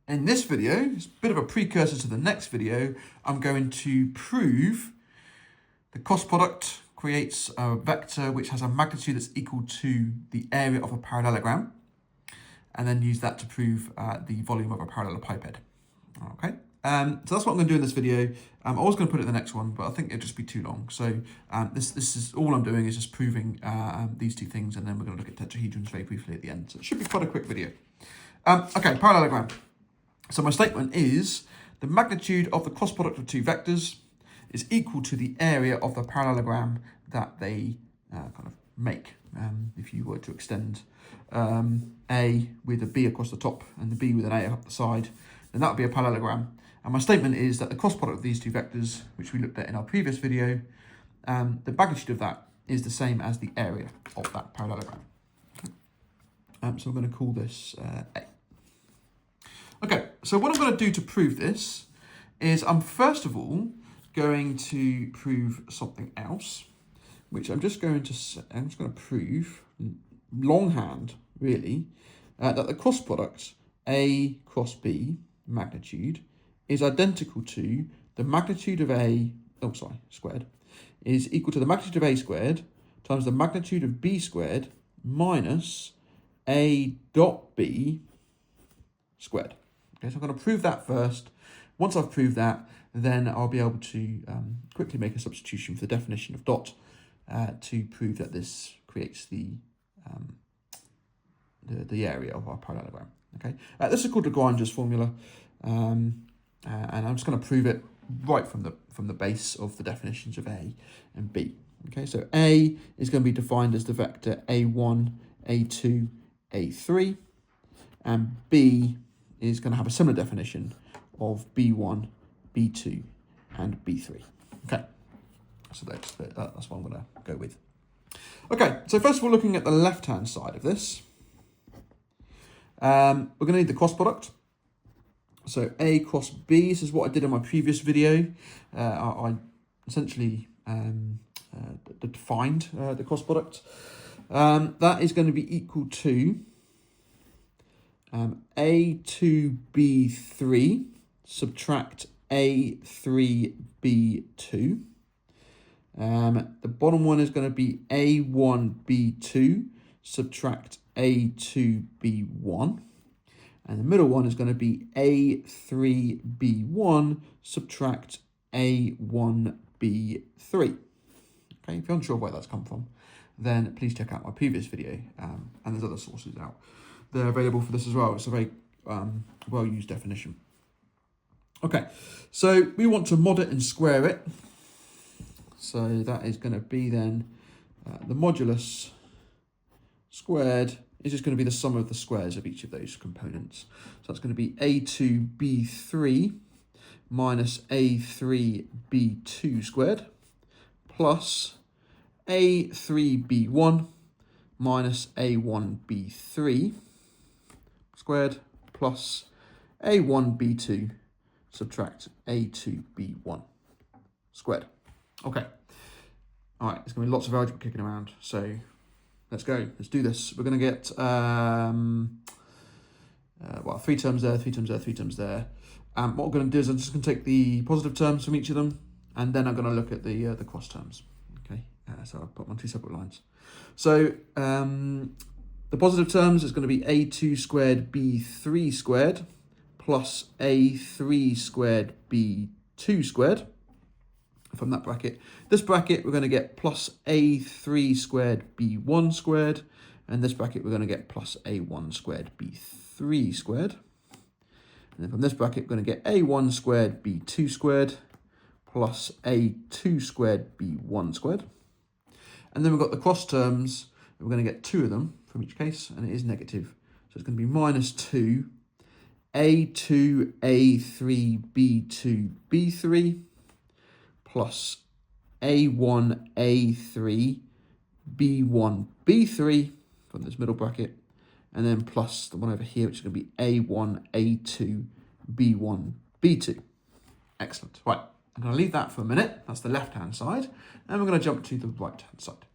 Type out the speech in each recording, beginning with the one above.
In this video, it's a bit of a precursor to the next video, I'm going to prove the cross product creates a vector which has a magnitude that's equal to the area of a parallelogram, and then use that to prove the volume of a parallelepiped. Okay, so that's what I'm going to do in this video. I was going to put it in the next one, but I think it'd just be too long. So this is all I'm doing is just proving these two things, and then we're going to look at tetrahedrons very briefly at the end. So it should be quite a quick video. Okay, parallelogram. So my statement is the magnitude of the cross product of two vectors is equal to the area of the parallelogram that they kind of make. If you were to extend A with a B across the top and the B with an A up the side, then that would be a parallelogram. And my statement is that the cross product of these two vectors, which we looked at in our previous video, the magnitude of that is the same as the area of that parallelogram. So I'm going to call this A. Okay, so what I'm going to do to prove this is I'm first of all going to prove something else, which I'm just going to prove longhand, really, that the cross product A cross B magnitude is identical to the magnitude of A, squared, is equal to the magnitude of A squared times the magnitude of B squared minus A dot B squared. Okay, so I'm going to prove that first. Once I've proved that, then I'll be able to quickly make a substitution for the definition of dot to prove that this creates the area of our parallelogram. Okay, this is called Lagrange's formula, and I'm just going to prove it right from the base of the definitions of A and B. Okay, so A is going to be defined as the vector A1, A2, A3, and B is going to have a similar definition of B1, B2, and B3. Okay, so that's what I'm going to go with. Okay, so first of all, looking at the left-hand side of this, we're going to need the cross product. So A cross B, this is what I did in my previous video. I essentially defined the cross product. That is going to be equal to A2B3 subtract A3B2. The bottom one is going to be A1B2 subtract A2B1. And the middle one is going to be A3B1 subtract A1B3. Okay, if you're unsure where that's come from, then please check out my previous video, and there's other sources out. They're available for this as well. It's a very well-used definition. Okay, so we want to mod it and square it. So that is going to be then the modulus squared is just going to be the sum of the squares of each of those components. So that's going to be A2B3 minus A3B2 squared plus A3B1 minus A1B3 squared plus A1B2 subtract A2B1 squared. Okay. All right, there's going to be lots of algebra kicking around, so let's go. Let's do this. We're going to get, 3 terms there, 3 terms there, 3 terms there. What we're going to do is I'm just going to take the positive terms from each of them, and then I'm going to look at the cross terms. Okay, so I'll put them on 2 separate lines. So the positive terms is going to be A2 squared B3 squared plus A3 squared B2 squared. From that bracket. This bracket, we're going to get plus A3 squared B1 squared. And this bracket, we're going to get plus A1 squared B3 squared. And then from this bracket, we're going to get A1 squared B2 squared plus A2 squared B1 squared. And then we've got the cross terms. We're going to get 2 of them from each case, and it is negative. So it's going to be minus 2 A2 A3 B2 B3 plus A1 A3 B1 B3 from this middle bracket, and then plus the one over here, which is going to be A1 A2 B1 B2. Excellent. Right, I'm going to leave that for a minute. That's the left-hand side, and we're going to jump to the right-hand side.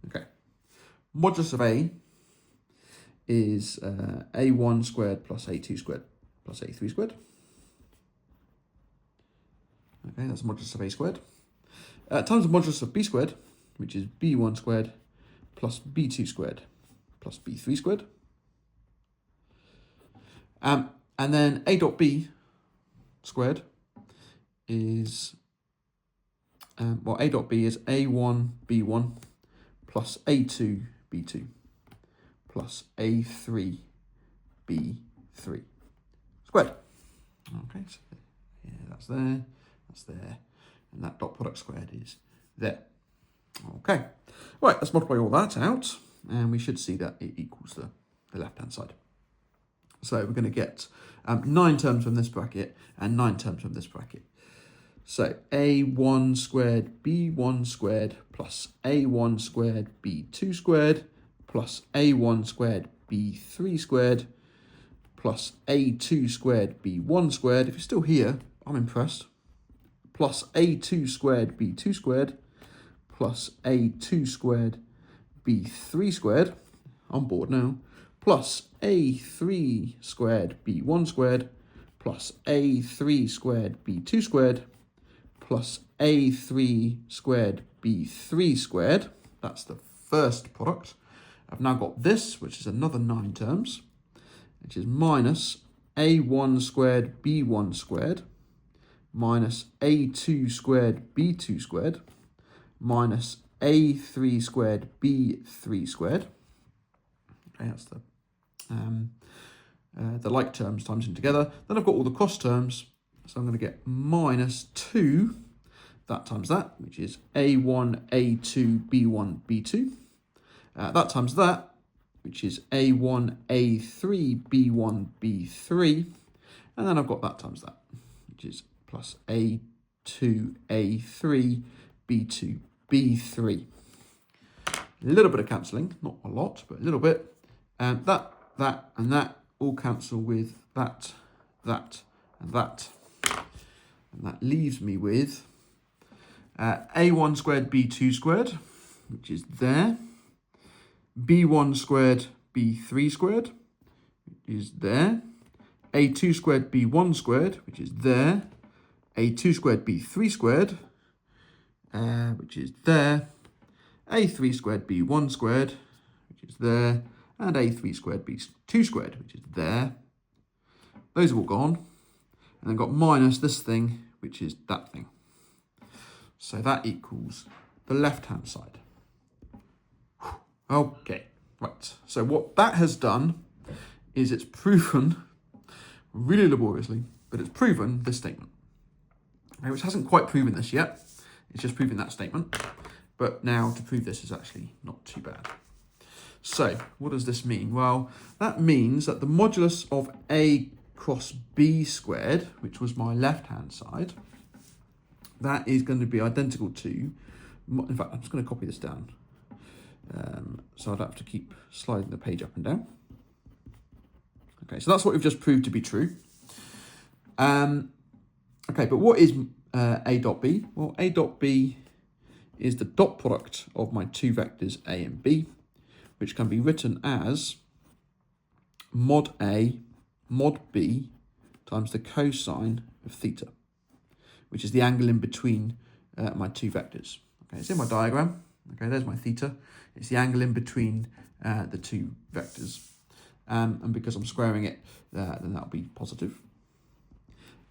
Okay. Modulus of A is a1 squared plus a2 squared plus a3 squared. Okay, that's the modulus of a squared. Times the modulus of b squared, which is b1 squared plus b2 squared plus b3 squared. And then a dot b squared is, well, a dot b is a1 b1 plus a2 b2 plus a3 b3 squared. Okay, so yeah, that's there, and that dot product squared is there. Okay, right, let's multiply all that out, and we should see that it equals the left-hand side. So we're going to get 9 terms from this bracket and 9 terms from this bracket. So a1 squared b1 squared plus a1 squared b2 squared plus a1 squared b3 squared plus a2 squared b1 squared. If you're still here, I'm impressed. Plus a2 squared b2 squared plus a2 squared b3 squared. I'm bored now. Plus a3 squared b1 squared plus a3 squared b2 squared plus a3 squared b3 squared. That's the first product. I've now got this, which is another 9 terms, which is minus a1 squared b1 squared minus a2 squared b2 squared minus a3 squared b3 squared. Okay, that's the like terms times them together. Then I've got all the cross terms, so I'm going to get minus 2, that times that, which is a1, a2, b1, b2. That times that, which is a1, a3, b1, b3. And then I've got that times that, which is plus a2, a3, b2, b3. A little bit of cancelling, not a lot, but a little bit. And that, and that all cancel with that, and that. And that leaves me with a1 squared b2 squared, which is there. b1 squared b3 squared, which is there. a2 squared b1 squared, which is there. a2 squared b3 squared, which is there. a3 squared b1 squared, which is there. And a3 squared b2 squared, which is there. Those are all gone. And then got minus this thing, which is that thing. So that equals the left-hand side. Okay, right. So what that has done is it's proven, really laboriously, but it's proven this statement. Okay, which hasn't quite proven this yet. It's just proving that statement. But now to prove this is actually not too bad. So what does this mean? Well, that means that the modulus of a cross b squared, which was my left-hand side, that is going to be identical to, in fact, I'm just going to copy this down. So I'd have to keep sliding the page up and down. Okay, so that's what we've just proved to be true. Okay, but what is a dot b? Well, a dot b is the dot product of my two vectors a and b, which can be written as mod a mod b times the cosine of theta, which is the angle in between my two vectors. Okay, it's in my diagram. Okay, there's my theta. It's the angle in between the two vectors. And because I'm squaring it, then that'll be positive.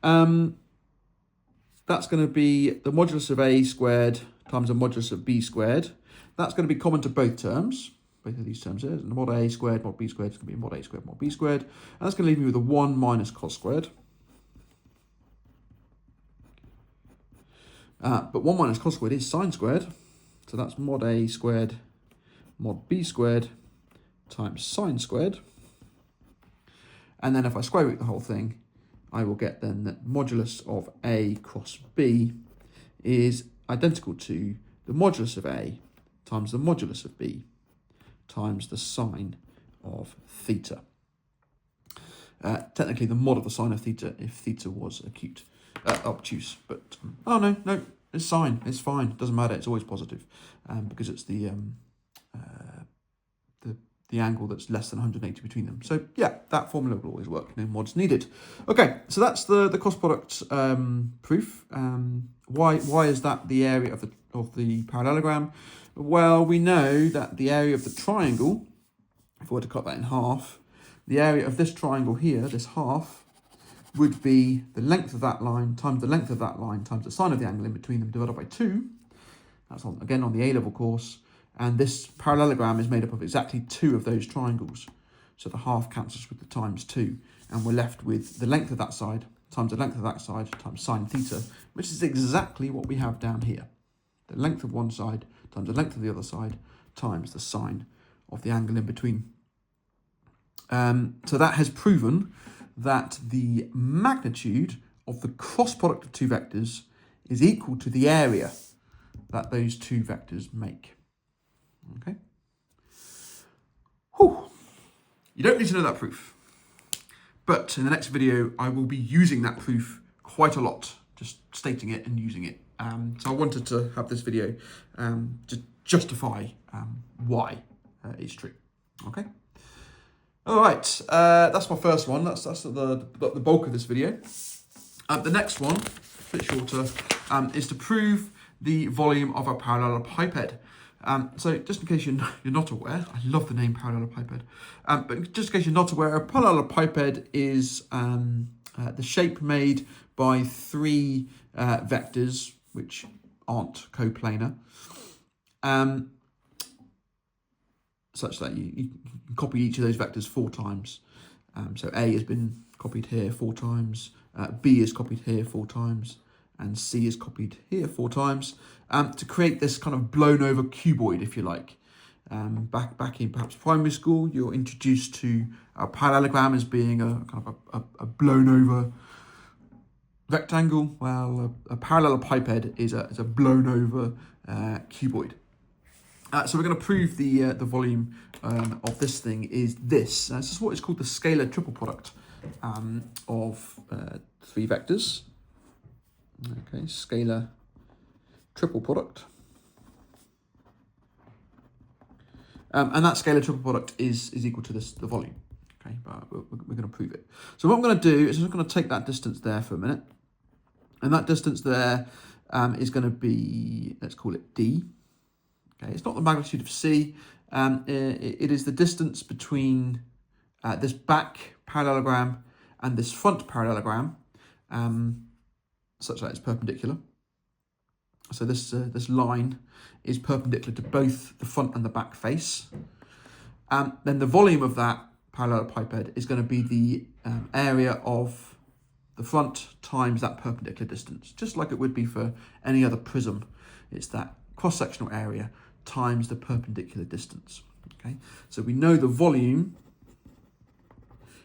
That's going to be the modulus of a squared times the modulus of b squared. That's going to be common to both terms. Both of these terms here. And mod a squared, mod b squared is going to be mod a squared, mod b squared. And that's going to leave me with a 1 minus cos squared. But 1 minus cos squared is sine squared. So that's mod a squared, mod b squared times sine squared. And then if I square root the whole thing, I will get then that modulus of a cross b is identical to the modulus of a times the modulus of b times the sine of theta. Technically the mod of the sine of theta if theta was obtuse, but oh no, it's sine, it's fine, it doesn't matter, it's always positive, because it's the the angle that's less than 180 between them. So yeah, that formula will always work, no mods needed. Okay, so that's the cross product proof. Why is that the area of the parallelogram? Well, we know that the area of the triangle, if we were to cut that in half, the area of this triangle here, this half, would be the length of that line times the length of that line times the sine of the angle in between them divided by 2. That's again on the A-level course. And this parallelogram is made up of exactly 2 of those triangles. So the half cancels with the times 2. And we're left with the length of that side times the length of that side times sine theta, which is exactly what we have down here. The length of one side times the length of the other side times the sine of the angle in between. So that has proven that the magnitude of the cross product of 2 vectors is equal to the area that those 2 vectors make. Okay. Whew. You don't need to know that proof, but in the next video I will be using that proof quite a lot, just stating it and using it. So I wanted to have this video to justify why it's true. Okay. All right, that's my first one. That's the bulk of this video. The next one, a bit shorter, is to prove the volume of a parallelepiped. So just in case you're not aware, I love the name parallelepiped, but just in case you're not aware, a parallelepiped is the shape made by 3 vectors which aren't coplanar, such that you can copy each of those vectors 4 times. So A has been copied here 4 times, B is copied here 4 times, and C is copied here 4 times, to create this kind of blown over cuboid, if you like. Back in perhaps primary school, you're introduced to a parallelogram as being a kind of a blown over rectangle. Well, a parallelepiped is a blown over cuboid. So we're going to prove the volume of this thing is this. This is what is called the scalar triple product of 3 vectors. Okay, scalar triple product. And that scalar triple product is equal to the volume. Okay, but we're going to prove it. So what I'm going to do is I'm just going to take that distance there for a minute. And that distance there is going to be, let's call it D. Okay, it's not the magnitude of C. It is the distance between this back parallelogram and this front parallelogram, such that it's perpendicular. So this line is perpendicular to both the front and the back face. Then the volume of that parallelepiped is going to be the area of the front times that perpendicular distance, just like it would be for any other prism. It's that cross-sectional area times the perpendicular distance. Okay, so we know the volume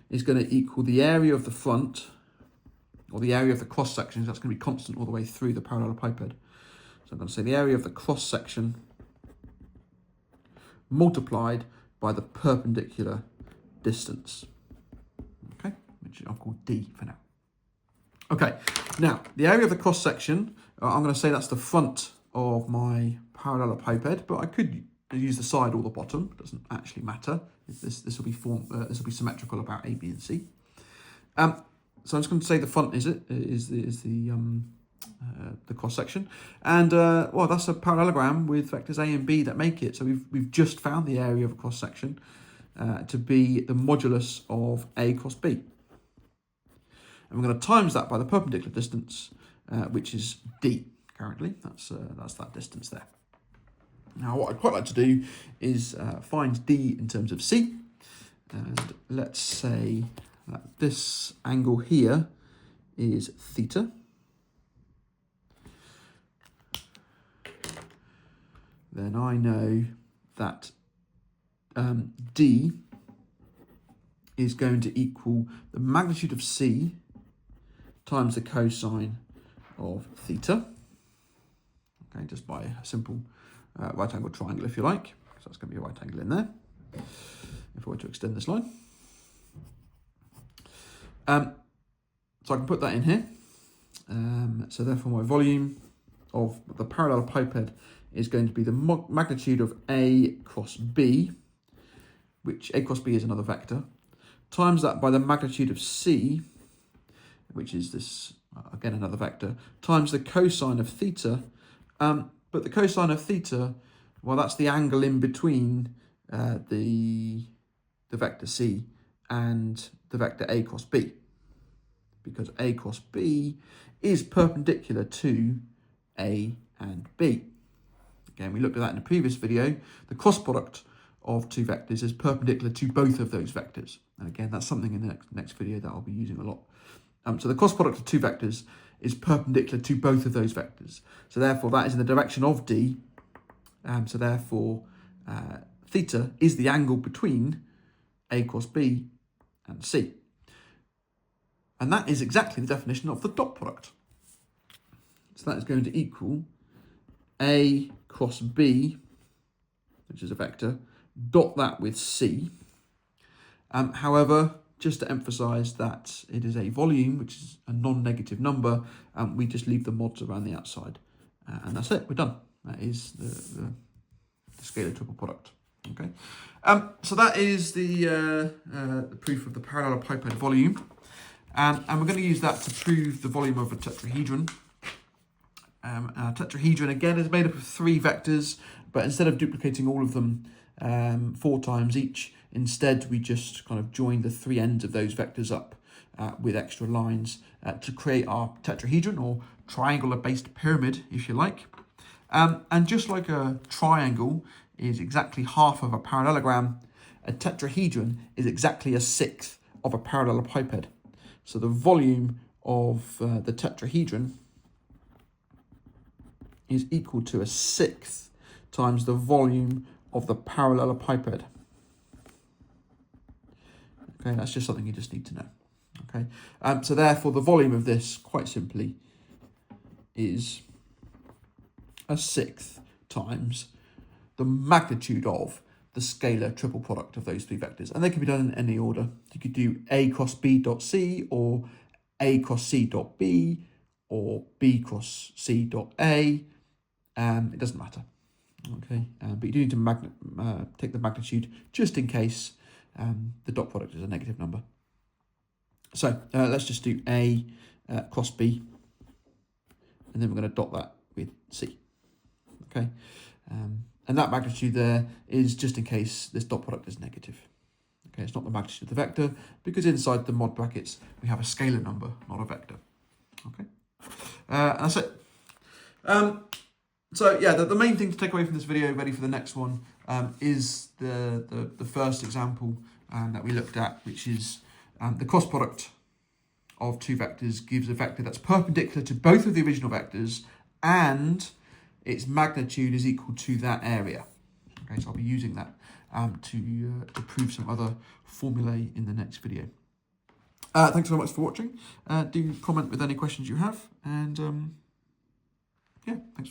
is going to equal the area of the front, or the area of the cross sections. That's going to be constant all the way through the parallelepiped. So I'm going to say the area of the cross section multiplied by the perpendicular distance. Okay, which I'll call D for now. Okay, now the area of the cross section, I'm going to say that's the front of my parallelepiped, but I could use the side or the bottom. It doesn't actually matter. This will be symmetrical about A, B, and C. So I'm just going to say the front is the cross section, and well, that's a parallelogram with vectors A and B that make it. So we've just found the area of a cross section to be the modulus of A cross B, and we're going to times that by the perpendicular distance, which is D. Currently, that's that distance there. Now, what I'd quite like to do is find D in terms of C, and let's say that this angle here is theta. Then I know that D is going to equal the magnitude of C times the cosine of theta. Okay, just by a simple right angle triangle, if you like. So that's going to be a right angle in there, if I were to extend this line. So I can put that in here. So therefore my volume of the parallelepiped is going to be the magnitude of A cross B, which A cross B is another vector, times that by the magnitude of C, which is this, again, another vector, times the cosine of theta. But the cosine of theta, well, that's the angle in between the vector C and the vector A cross B, because A cross B is perpendicular to A and B. Again, we looked at that in the previous video. The cross product of two vectors is perpendicular to both of those vectors. And again, that's something in the next video that I'll be using a lot. So the cross product of two vectors is perpendicular to both of those vectors. So therefore, that is in the direction of D. So therefore, theta is the angle between A cross B and C. And that is exactly the definition of the dot product. So that is going to equal A cross B, which is a vector, dot that with C. However, just to emphasize that it is a volume, which is a non-negative number, we just leave the mods around the outside. And that's it, we're done. That is the scalar triple product. Okay, so that is the proof of the parallelepiped volume. And we're going to use that to prove the volume of a tetrahedron. Our tetrahedron, again, is made up of three vectors, but instead of duplicating all of them 4 times each, instead we just kind of join the three ends of those vectors up with extra lines to create our tetrahedron, or triangular-based pyramid, if you like. And just like a triangle is exactly half of a parallelogram, a tetrahedron is exactly a sixth of a parallelepiped. So the volume of the tetrahedron is equal to a sixth times the volume of the parallelepiped. Okay, that's just something you just need to know. Okay, so therefore the volume of this, quite simply, is a sixth times the magnitude of the scalar triple product of those three vectors. And they can be done in any order. You could do A cross B dot C, or A cross C dot B, or B cross C dot A. It doesn't matter. Okay, but you do need to take the magnitude just in case the dot product is a negative number. So let's just do A cross B, and then we're going to dot that with C. Okay, and that magnitude there is just in case this dot product is negative. Okay, it's not the magnitude of the vector, because inside the mod brackets we have a scalar number, not a vector. Okay, and that's it. So yeah, the main thing to take away from this video, ready for the next one, is the first example that we looked at, which is the cross product of two vectors gives a vector that's perpendicular to both of the original vectors, and its magnitude is equal to that area. Okay, so I'll be using that to prove some other formulae in the next video. Thanks very much for watching. Do comment with any questions you have, and yeah, thanks.